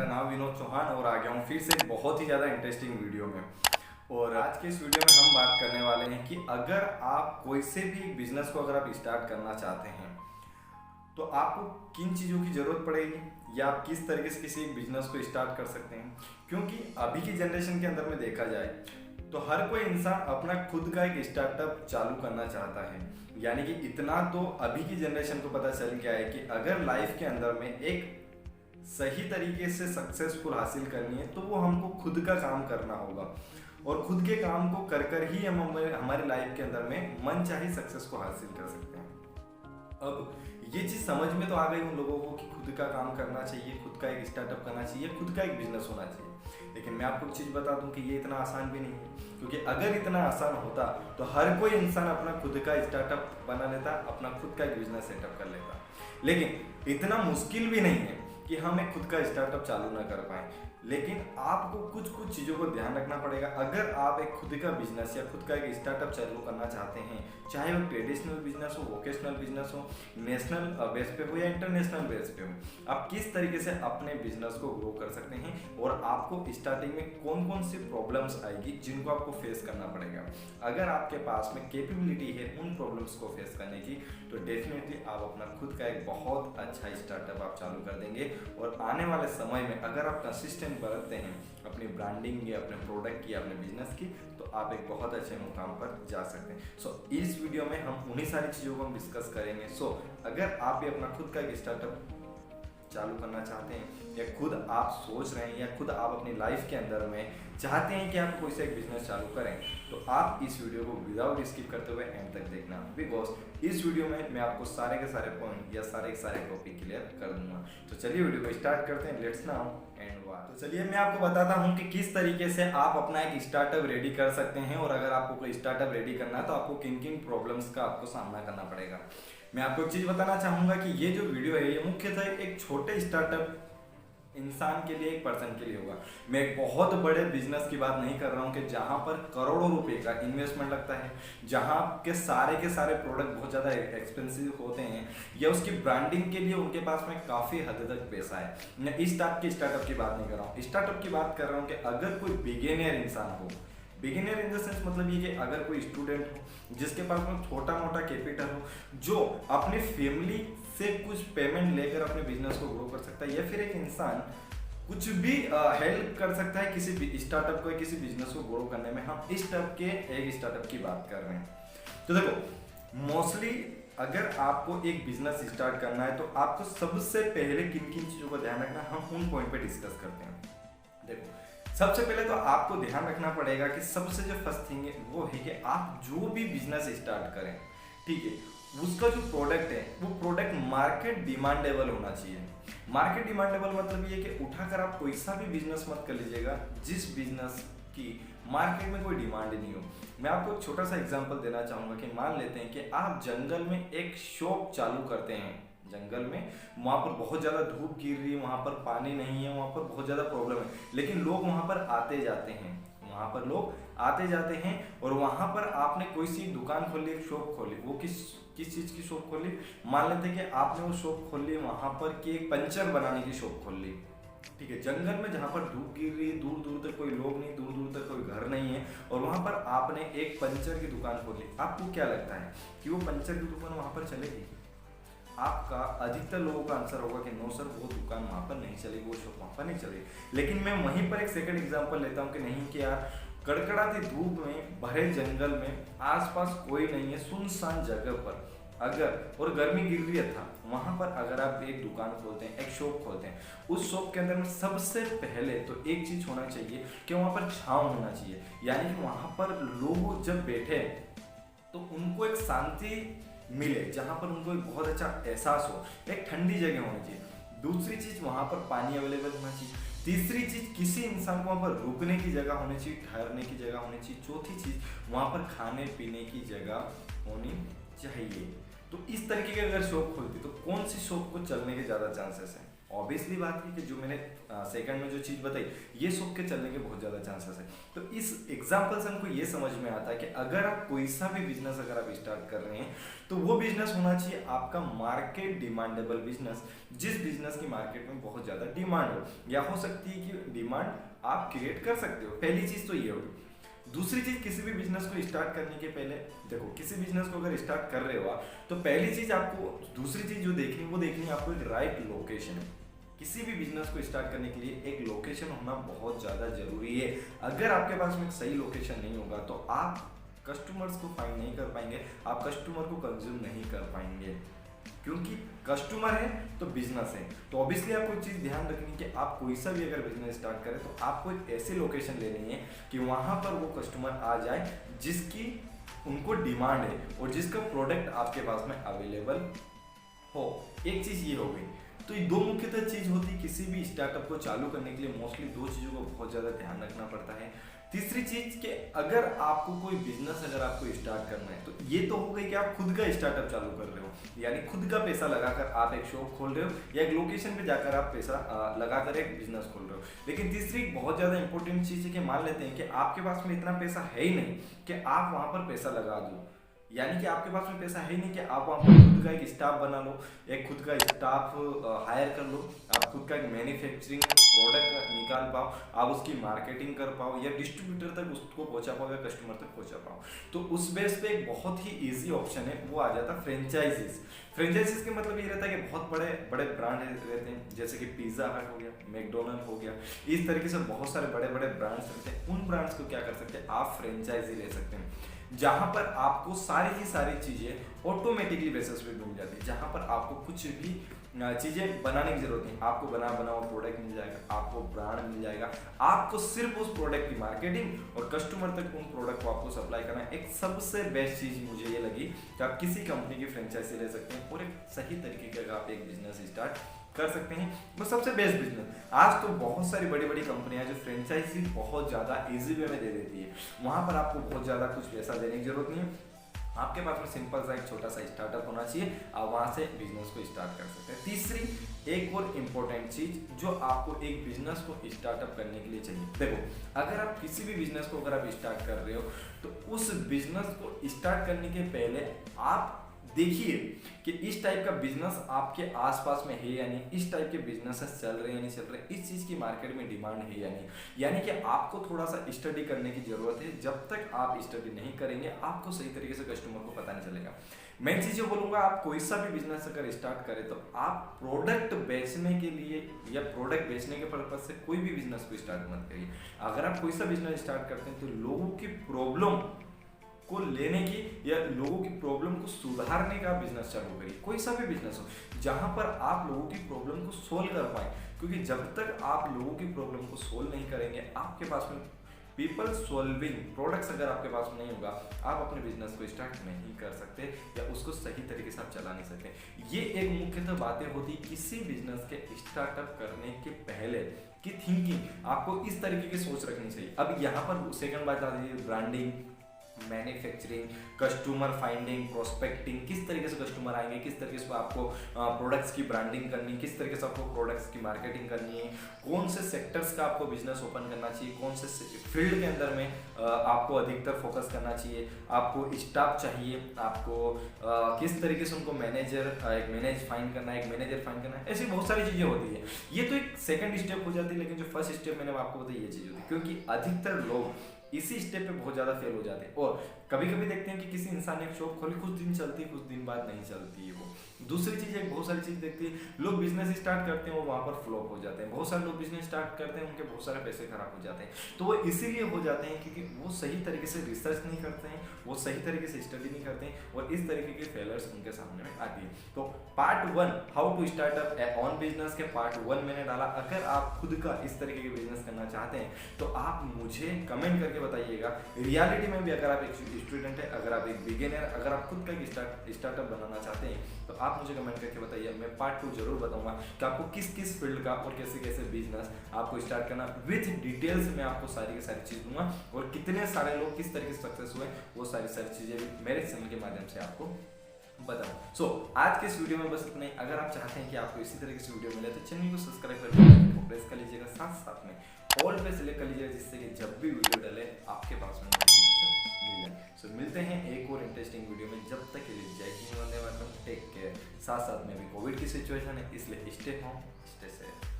मेरा नाम विनोद चौहान और आ गया हूँ फिर से एक बहुत ही ज़्यादा इंटरेस्टिंग वीडियो में। और आज के इस वीडियो में हम बात करने वाले हैं कि अगर आप कोई से भी एक बिजनेस को अगर आप स्टार्ट करना चाहते हैं तो आपको किन चीज़ों की ज़रूरत पड़ेगी या आप किस तरीके से किसी एक बिजनेस को स्टार्ट कर सकते हैं। क्योंकि अभी की जनरेशन के अंदर में देखा जाए तो हर कोई इंसान अपना खुद का एक स्टार्टअप चालू करना चाहता है। यानी कि इतना तो अभी की जनरेशन को पता चल गया है कि अगर लाइफ के अंदर में एक सही तरीके से सक्सेसफुल हासिल करनी है तो वो हमको खुद का काम करना होगा और खुद के काम को कर कर ही हम हमारे लाइफ के अंदर में मन चाहे सक्सेस को हासिल कर सकते हैं। अब ये चीज़ समझ में तो आ गई उन लोगों को कि खुद का काम करना चाहिए, खुद का एक स्टार्टअप करना चाहिए, खुद का एक बिजनेस होना चाहिए। लेकिन मैं आपको एक चीज़ बता दूं कि ये इतना आसान भी नहीं है, क्योंकि अगर इतना आसान होता तो हर कोई इंसान अपना खुद का स्टार्टअप बना लेता, अपना खुद का एक बिजनेस सेटअप कर लेता। लेकिन इतना मुश्किल भी नहीं है कि हम एक खुद का स्टार्टअप चालू ना कर पाए। लेकिन आपको कुछ कुछ चीज़ों को ध्यान रखना पड़ेगा। अगर आप एक खुद का बिजनेस या खुद का एक स्टार्टअप चालू करना चाहते हैं, चाहे वो ट्रेडिशनल बिजनेस हो, वोकेशनल बिजनेस हो, नेशनल बेस पे हो या इंटरनेशनल बेस पे हो, आप किस तरीके से अपने बिजनेस को ग्रो कर सकते हैं और आपको स्टार्टिंग में कौन कौन सी प्रॉब्लम्स आएगी जिनको आपको फेस करना पड़ेगा। अगर आपके पास में कैपेबिलिटी है उन प्रॉब्लम्स को फेस करने की तो डेफिनेटली आप अपना खुद का एक बहुत अच्छा स्टार्टअप आप चालू कर देंगे। और आने वाले समय में अगर आप कंसिस्टेंट बरतते हैं अपनी ब्रांडिंग या अपने प्रोडक्ट की, अपने बिजनेस की, तो आप एक बहुत अच्छे मुकाम पर जा सकते हैं। इस वीडियो में हम उन्हीं सारी चीज़ों को हम डिस्कस करेंगे। अगर आप भी अपना खुद का एक स्टार्टअप चालू करना चाहते हैं या खुद आप सोच रहे हैं या खुद आप अपनी लाइफ के अंदर में चाहते हैं कि आप कोई सा एक बिजनेस चालू करें, तो आप इस वीडियो को विदाउट स्किप करते हुए एंड तक देखना, बिकॉज इस वीडियो में मैं आपको सारे के सारे पॉइंट या सारे के सारे टॉपिक क्लियर कर दूंगा। तो चलिए वीडियो को स्टार्ट करते हैं। Let's now and what. तो चलिए मैं आपको बताता हूं कि किस तरीके से आप अपना एक स्टार्टअप रेडी कर सकते हैं और अगर आपको कोई स्टार्टअप रेडी करना है तो आपको किन किन प्रॉब्लम्स का आपको सामना करना पड़ेगा। मैं आपको एक चीज़ बताना चाहूँगा कि ये जो वीडियो है ये मुख्यतः एक छोटे स्टार्टअप इंसान के लिए, एक पर्सन के लिए होगा। मैं एक बहुत बड़े बिजनेस की बात नहीं कर रहा हूँ कि जहाँ पर करोड़ों रुपए का इन्वेस्टमेंट लगता है, जहाँ के सारे प्रोडक्ट बहुत ज़्यादा एक्सपेंसिव होते हैं या उसकी ब्रांडिंग के लिए उनके पास में काफ़ी हद तक पैसा है। मैं इस टाइप के स्टार्टअप की बात नहीं कर रहा हूँ। स्टार्टअप की बात कर रहा हूँ कि अगर कोई बिगिनियर इंसान हो, बिगिनियर इन द सेंस मतलब ये कि अगर कोई स्टूडेंट हो जिसके पास में छोटा मोटा कैपिटल हो, जो अपनी फैमिली से कुछ पेमेंट लेकर अपने बिजनेस को ग्रो कर सकता है, या फिर एक इंसान कुछ भी हेल्प कर सकता है किसी स्टार्टअप को, किसी बिजनेस को ग्रो करने में, हम इस टाइप के एक स्टार्टअप की बात कर रहे हैं। तो देखो, मोस्टली अगर आपको एक बिजनेस स्टार्ट करना है तो आपको सबसे पहले किन किन चीज़ों का ध्यान रखना, हम उन पॉइंट पे डिस्कस करते हैं। देखो, सबसे पहले तो आपको ध्यान रखना पड़ेगा कि सबसे जो फर्स्ट थिंग है वो है कि आप जो भी बिजनेस स्टार्ट करें, ठीक है, उसका जो प्रोडक्ट है वो प्रोडक्ट मार्केट डिमांडेबल होना चाहिए। मार्केट डिमांडेबल मतलब ये कि उठाकर आप कोई सा भी बिजनेस मत कर लीजिएगा जिस बिजनेस की मार्केट में कोई डिमांड नहीं हो। मैं आपको एक छोटा सा एग्जांपल देना चाहूँगा कि मान लेते हैं कि आप जंगल में एक शॉप चालू करते हैं, जंगल में वहाँ पर बहुत ज़्यादा धूप गिर रही है, वहाँ पर पानी नहीं है, वहाँ पर बहुत ज़्यादा प्रॉब्लम है, लेकिन लोग वहाँ पर आते जाते हैं, वहाँ पर लोग आते जाते हैं और वहाँ पर आपने कोई सी दुकान खोली, एक शॉप खोली। वो किस चीज़ की शॉप खोली? मान लेते हैं कि आपने वो शॉप खोल ली वहाँ पर कि एक पंचर बनाने की शॉप खोल ली, ठीक है, जंगल में जहाँ पर धूप गिर रही है, दूर दूर तक कोई लोग नहीं, दूर दूर तक कोई घर नहीं है, और वहाँ पर आपने एक पंचर की दुकान खोली। आपको क्या लगता है कि वो पंचर की दुकान वहाँ पर चलेगी? आपका अधिकतर लोगों का आंसर होगा कि नो सर, वो दुकान वहाँ पर नहीं चलेगी, वो शॉप वहाँ पर नहीं चलेगी। लेकिन मैं वहीं पर एक सेकंड एग्जांपल लेता हूँ कि नहीं कि यार कड़कड़ाती धूप में भरे जंगल में आसपास कोई नहीं है, सुनसान जगह पर अगर, और गर्मी गिर रही था, वहाँ पर अगर आप एक दुकान खोलते हैं, एक शॉप खोलते हैं, उस शॉप के अंदर में सबसे पहले तो एक चीज़ होना चाहिए कि वहाँ पर छाँव होना चाहिए। यानी कि वहाँ पर लोग जब बैठे तो उनको एक शांति मिले, जहाँ पर उनको एक बहुत अच्छा एहसास हो, एक ठंडी जगह होनी चाहिए। दूसरी चीज़, वहाँ पर पानी अवेलेबल होना चाहिए। तीसरी चीज़, किसी इंसान को वहाँ पर रुकने की जगह होनी चाहिए, ठहरने की जगह होनी चाहिए। चौथी चीज़, वहाँ पर खाने पीने की जगह होनी चाहिए। तो इस तरीके की अगर शॉप खुलती तो कौन सी शॉप को चलने के ज़्यादा चांसेस हैं? ऑब्वियसली बात है कि जो मैंने सेकंड में जो चीज़ बताई, ये सोच के चलने के बहुत ज़्यादा चांसेस है। तो इस एग्जाम्पल से हमको ये समझ में आता है कि अगर आप कोई सा भी बिजनेस अगर आप स्टार्ट कर रहे हैं तो वो बिजनेस होना चाहिए आपका मार्केट डिमांडेबल बिजनेस, जिस बिजनेस की मार्केट में बहुत ज़्यादा डिमांड हो, या हो सकती है कि डिमांड आप क्रिएट कर सकते हो। पहली चीज़ तो ये होगी। दूसरी चीज, किसी भी बिजनेस को स्टार्ट करने के पहले देखो, किसी बिजनेस को अगर स्टार्ट कर रहे हो आप, तो पहली चीज आपको, दूसरी चीज जो देखनी वो देखनी है आपको एक राइट लोकेशन है। किसी भी बिजनेस को स्टार्ट करने के लिए एक लोकेशन होना बहुत ज़्यादा जरूरी है। अगर आपके पास में एक सही लोकेशन नहीं होगा तो आप कस्टमर्स को फाइंड नहीं कर पाएंगे, आप कस्टमर को कंज्यूम नहीं कर पाएंगे, क्योंकि कस्टमर है तो बिजनेस है। तो ऑब्वियसली आपको एक चीज़ ध्यान रखनी कि आप कोई सा भी अगर बिजनेस स्टार्ट करें तो आपको एक ऐसी लोकेशन लेनी है कि वहाँ पर वो कस्टमर आ जाए जिसकी उनको डिमांड है और जिसका प्रोडक्ट आपके पास में अवेलेबल हो। एक चीज़ ये हो गई। तो ये दो मुख्यतः चीज होती है किसी भी स्टार्टअप को चालू करने के लिए। मोस्टली दो चीज़ों को बहुत ज़्यादा ध्यान रखना पड़ता है। तीसरी चीज कि अगर आपको कोई बिजनेस अगर आपको स्टार्ट करना है तो ये तो हो गई कि आप खुद का स्टार्टअप चालू कर रहे हो, यानी खुद का पैसा लगाकर आप एक शॉप खोल रहे हो या एक लोकेशन पे जाकर आप पैसा लगाकर एक बिजनेस खोल रहे हो। लेकिन तीसरी बहुत ज़्यादा इंपॉर्टेंट चीज़ है कि मान लेते हैं कि आपके पास में इतना पैसा है ही नहीं कि आप वहाँ पर पैसा लगा दो, यानी कि आपके पास में पैसा है नहीं कि आप वहाँ पर खुद का एक स्टाफ बना लो, एक खुद का स्टाफ हायर कर लो, आप खुद का एक मैन्युफैक्चरिंग प्रोडक्ट निकाल पाओ, आप उसकी मार्केटिंग कर पाओ या डिस्ट्रीब्यूटर तक उसको पहुँचा पाओ या कस्टमर तक पहुँचा पाओ। तो उस बेस पे एक बहुत ही ईजी ऑप्शन है, वो आ जाता फ्रेंचाइजीज। फ्रेंचाइजीज के मतलब ये रहता है कि बहुत बड़े बड़े ब्रांड रहते हैं, जैसे कि पिज्जा हट हो गया, मैकडोनल्ड हो गया, इस तरीके से बहुत सारे बड़े बड़े ब्रांड्स रहते हैं। उन ब्रांड्स को क्या कर सकते हैं, आप फ्रेंचाइजी ले सकते हैं, जहां पर आपको सारी की सारी चीजें ऑटोमेटिकली बेसिस पे मिल जाती है, जहां पर आपको कुछ भी चीजें बनाने की जरूरत नहीं, आपको बनाओ प्रोडक्ट मिल जाएगा, आपको ब्रांड मिल जाएगा, आपको सिर्फ उस प्रोडक्ट की मार्केटिंग और कस्टमर तक उन प्रोडक्ट को आपको सप्लाई करना है। एक सबसे बेस्ट चीज मुझे ये लगी कि आप किसी कंपनी की फ्रेंचाइजी ले सकते हैं और एक सही तरीके का आप एक बिजनेस स्टार्ट कर सकते हैं। वो सबसे बेस्ट बिजनेस। आज तो बहुत सारी बड़ी बड़ी कंपनियां जो फ्रेंचाइजी बहुत ज़्यादा इजी वे में दे देती है, वहाँ पर आपको बहुत ज़्यादा कुछ पैसा देने की जरूरत नहीं है, आपके पास में सिंपल सा एक छोटा सा स्टार्टअप होना चाहिए, आप वहाँ से बिजनेस को स्टार्ट कर सकते हैं। तीसरी एक और इम्पोर्टेंट चीज जो आपको एक बिजनेस को स्टार्टअप करने के लिए चाहिए, देखो अगर आप किसी भी बिजनेस को अगर आप स्टार्ट कर रहे हो तो उस बिजनेस को स्टार्ट करने के पहले आप देखिए कि इस टाइप का बिजनेस आपके आसपास में है या नहीं, इस टाइप के बिजनेसेस चल रहे हैं या नहीं चल रहे, इस चीज़ की मार्केट में डिमांड है या नहीं। यानी कि आपको थोड़ा सा स्टडी करने की जरूरत है। जब तक आप स्टडी नहीं करेंगे आपको सही तरीके से कस्टमर को पता नहीं चलेगा। मैं चीज़ जो बोलूँगा, आप कोई सा भी बिजनेस अगर स्टार्ट करें तो आप प्रोडक्ट बेचने के लिए या प्रोडक्ट बेचने के पर्पज से कोई भी बिजनेस को स्टार्ट मत करिए। अगर आप कोई सा बिजनेस स्टार्ट करते हैं तो लोगों की प्रॉब्लम को लेने की या लोगों की प्रॉब्लम को सुधारने का बिजनेस चालू करिए। कोई सा भी बिजनेस हो जहां पर आप लोगों की प्रॉब्लम को सोल्व कर पाए, क्योंकि जब तक आप लोगों की प्रॉब्लम को सोल्व नहीं करेंगे, आपके पास में पीपल सॉल्विंग प्रोडक्ट्स अगर आपके पास नहीं होगा, आप अपने बिजनेस को स्टार्ट नहीं कर सकते या उसको सही तरीके से आप चला नहीं सकते। ये एक मुख्यतः बातें होती किसी बिजनेस के स्टार्टअप करने के पहले की थिंकिंग आपको इस तरीके की सोच रखनी चाहिए। अब यहाँ पर सेकंड बात आ रही है branding, manufacturing, customer finding, prospecting, किस तरीके से कस्टमर आएंगे, किस तरीके से आपको प्रोडक्ट्स की ब्रांडिंग करनी, किस तरीके से आपको प्रोडक्ट्स की मार्केटिंग करनी है, कौन से सेक्टर्स का आपको बिजनेस ओपन करना चाहिए, कौन से फील्ड के अंदर में आपको अधिकतर फोकस करना चाहिए, आपको स्टाफ चाहिए, आपको किस तरीके से उनको मैनेज फाइंड करना है, एक मैनेजर फाइंड करना है, ऐसी बहुत सारी चीज़ें होती है। ये तो एक सेकंड स्टेप हो जाती है, लेकिन जो फर्स्ट स्टेप मैंने आपको बताई ये चीज़ होती है, क्योंकि अधिकतर लोग इसी स्टेप पे बहुत ज़्यादा फेल हो जाते हैं। और कभी कभी देखते हैं कि किसी इंसान ने एक शॉप खोली, कुछ दिन चलती है, कुछ दिन बाद नहीं चलती है वो। दूसरी चीज़ एक बहुत सारी चीज़ देखती है, लोग बिजनेस स्टार्ट करते हैं वो वहाँ पर फ्लॉप हो जाते हैं। बहुत सारे लोग बिजनेस स्टार्ट करते हैं, उनके बहुत सारे पैसे खराब हो जाते हैं। तो वो इसीलिए हो जाते हैं क्योंकि वो सही तरीके से रिसर्च नहीं करते हैं, वो सही तरीके से स्टडी नहीं करते हैं, और इस तरीके के फेलर्स उनके सामने में आती है। तो part 1 how to start up on business के पार्ट 1 मैंने डाला। अगर आप खुद का इस तरीके के बिजनेस करना चाहते हैं तो आप मुझे कमेंट करके बताइएगा। रियलिटी में भी अगर आप एक स्टूडेंट है, अगर आप एक बिगिनर, अगर आप खुद का स्टार्टअप बनाना चाहते हैं तो आप मुझे कमेंट करके बताइए। मैं पार्ट 2 जरूर बताऊंगा कि आपको किस किस फील्ड का और कैसे कैसे बिजनेस आपको स्टार्ट करना, विथ डिटेल्स में आपको सारी की सारी चीज़ दूंगा, और कितने सारे लोग किस तरीके से सक्सेस हुए वो सारी चीज़ें भी मेरे चैनल के माध्यम से आपको बताओ। आज के इस वीडियो में बस इतना ही। अगर आप चाहते हैं कि आपको इसी तरह की वीडियो मिले तो चैनल को सब्सक्राइब करके प्रेस कर लीजिएगा, साथ साथ में ऑल पे सिलेक्ट कर लीजिएगा, जिससे कि जब भी वीडियो डाले आपके पास में नोटिफिकेशन मिल जाए। मिलते हैं एक और इंटरेस्टिंग वीडियो में, जब तक के लिए जय हिंद, वंदे मातरम, टेक केयर। साथ साथ में भी कोविड की सिचुएशन है, इसलिए स्टे होम स्टे सेफ।